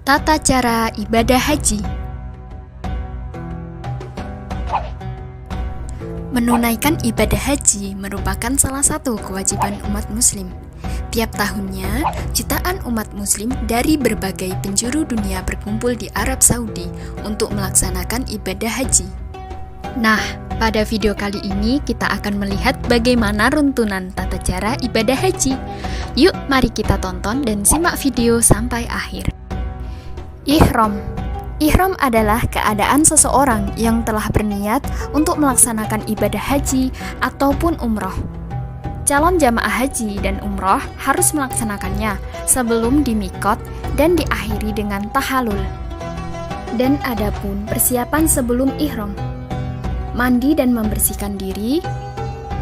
Tata cara ibadah haji. Menunaikan ibadah haji merupakan salah satu kewajiban umat muslim. Tiap tahunnya, jutaan umat muslim dari berbagai penjuru dunia berkumpul di Arab Saudi untuk melaksanakan ibadah haji. Nah, pada video kali ini kita akan melihat bagaimana runtunan tata cara ibadah haji. Yuk, mari kita tonton dan simak video sampai akhir. Ihram. Ihram adalah keadaan seseorang yang telah berniat untuk melaksanakan ibadah haji ataupun umroh. Calon jamaah haji dan umroh harus melaksanakannya sebelum dimikot dan diakhiri dengan tahalul. Dan adapun persiapan sebelum ihram: mandi dan membersihkan diri,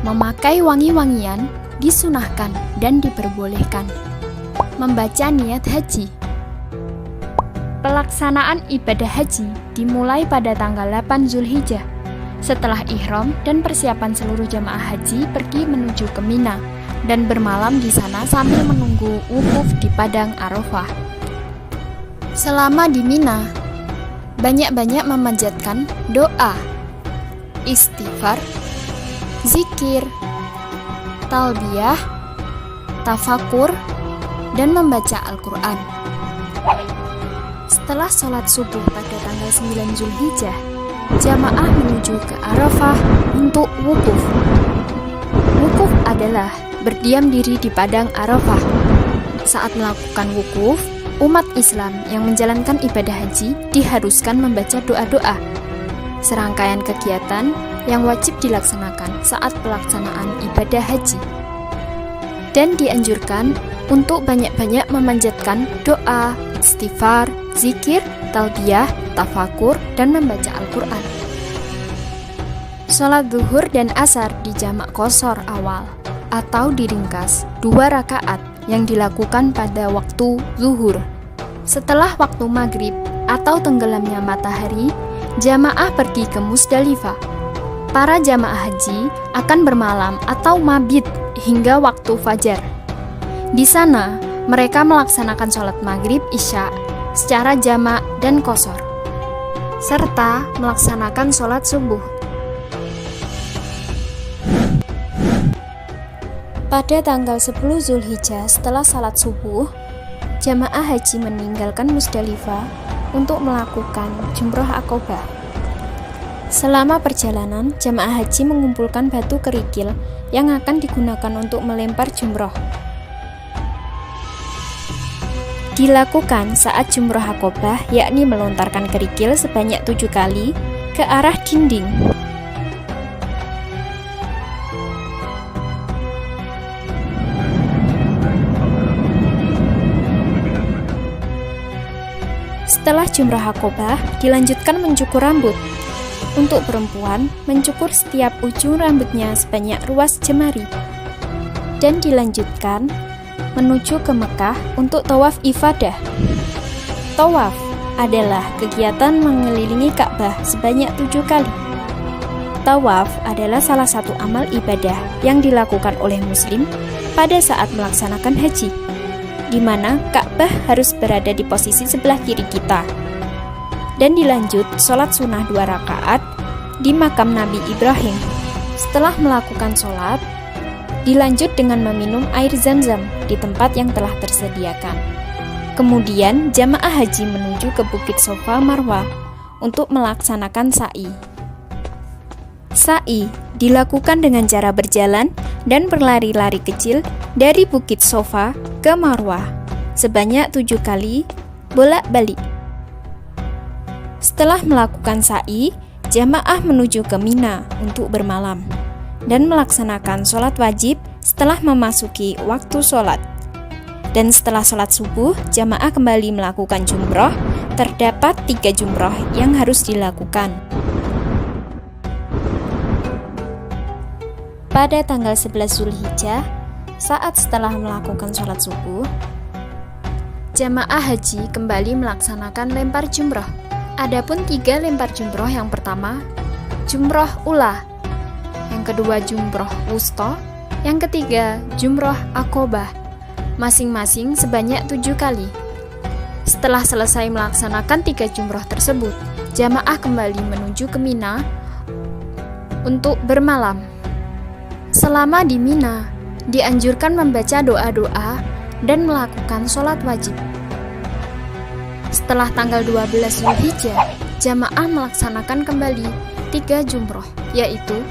memakai wangi-wangian disunahkan dan diperbolehkan, membaca niat haji. Pelaksanaan ibadah haji dimulai pada tanggal 8 Zulhijjah. Setelah ihram dan persiapan seluruh jamaah haji pergi menuju ke Mina dan bermalam di sana sambil menunggu wukuf di Padang Arafah. Selama di Mina, banyak-banyak memanjatkan doa, istighfar, zikir, talbiyah, tafakur, dan membaca Al-Quran. Setelah sholat subuh pada tanggal 9 Zulhijjah, jamaah menuju ke Arafah untuk wukuf. Wukuf adalah berdiam diri di Padang Arafah. Saat melakukan wukuf, umat Islam yang menjalankan ibadah haji diharuskan membaca doa-doa. Serangkaian kegiatan yang wajib dilaksanakan saat pelaksanaan ibadah haji. Dan dianjurkan untuk banyak-banyak memanjatkan doa, istighfar, zikir, talbiyah, tafakur, dan membaca Al-Quran. Sholat zuhur dan asar di jamak qashar awal atau diringkas 2 rakaat yang dilakukan pada waktu zuhur. Setelah waktu maghrib atau tenggelamnya matahari, jamaah pergi ke Musdalifah. Para jamaah haji akan bermalam atau mabit hingga waktu fajar. Di sana, mereka melaksanakan sholat maghrib isya secara jamak dan qashar, serta melaksanakan sholat subuh. Pada tanggal 10 Zulhijjah setelah salat subuh, jamaah haji meninggalkan Musdalifah untuk melakukan jumroh Aqobah. Selama perjalanan, jamaah haji mengumpulkan batu kerikil yang akan digunakan untuk melempar jumroh. Dilakukan saat jumroh Aqobah, yakni melontarkan kerikil sebanyak 7 kali ke arah dinding. Setelah jumroh Aqobah, dilanjutkan mencukur rambut. Untuk perempuan, mencukur setiap ujung rambutnya sebanyak ruas jemari. Dan dilanjutkan menuju ke Mekah untuk tawaf ifadah. Tawaf adalah kegiatan mengelilingi Ka'bah sebanyak 7 kali. Tawaf adalah salah satu amal ibadah yang dilakukan oleh muslim pada saat melaksanakan haji, di mana Ka'bah harus berada di posisi sebelah kiri kita. Dan dilanjut sholat sunnah 2 rakaat di makam Nabi Ibrahim. Setelah melakukan sholat, dilanjut dengan meminum air Zam-Zam di tempat yang telah tersediakan. Kemudian jamaah haji menuju ke Bukit Safa Marwah untuk melaksanakan sa'i. Sa'i dilakukan dengan cara berjalan dan berlari-lari kecil dari Bukit Safa ke Marwah sebanyak 7 kali bolak-balik. Setelah melakukan sa'i, jamaah menuju ke Mina untuk bermalam dan melaksanakan sholat wajib setelah memasuki waktu sholat. Dan setelah sholat subuh, jamaah kembali melakukan jumroh. Terdapat 3 jumroh yang harus dilakukan. Pada tanggal 11 Zulhijjah, saat setelah melakukan sholat subuh, jamaah haji kembali melaksanakan lempar jumroh. Adapun 3 lempar jumroh: yang pertama, jumroh ula; yang kedua, jumroh wusta; yang ketiga, jumroh Aqobah, masing-masing sebanyak 7 kali. Setelah selesai melaksanakan 3 jumroh tersebut, jamaah kembali menuju ke Mina untuk bermalam. Selama di Mina, dianjurkan membaca doa-doa dan melakukan sholat wajib. Setelah tanggal 12 Zulhijjah, jamaah melaksanakan kembali 3 jumroh, yaitu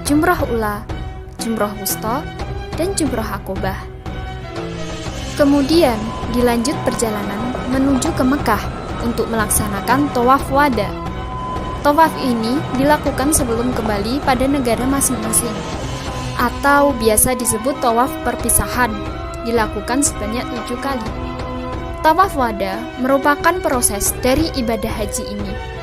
jumroh ula, jumroh wusta, dan jumroh akobah. Kemudian dilanjut perjalanan menuju ke Mekah untuk melaksanakan tawaf wada. Tawaf ini dilakukan sebelum kembali pada negara masing-masing, atau biasa disebut tawaf perpisahan, dilakukan sebanyak 7 kali. Tawaf wada merupakan proses dari ibadah haji ini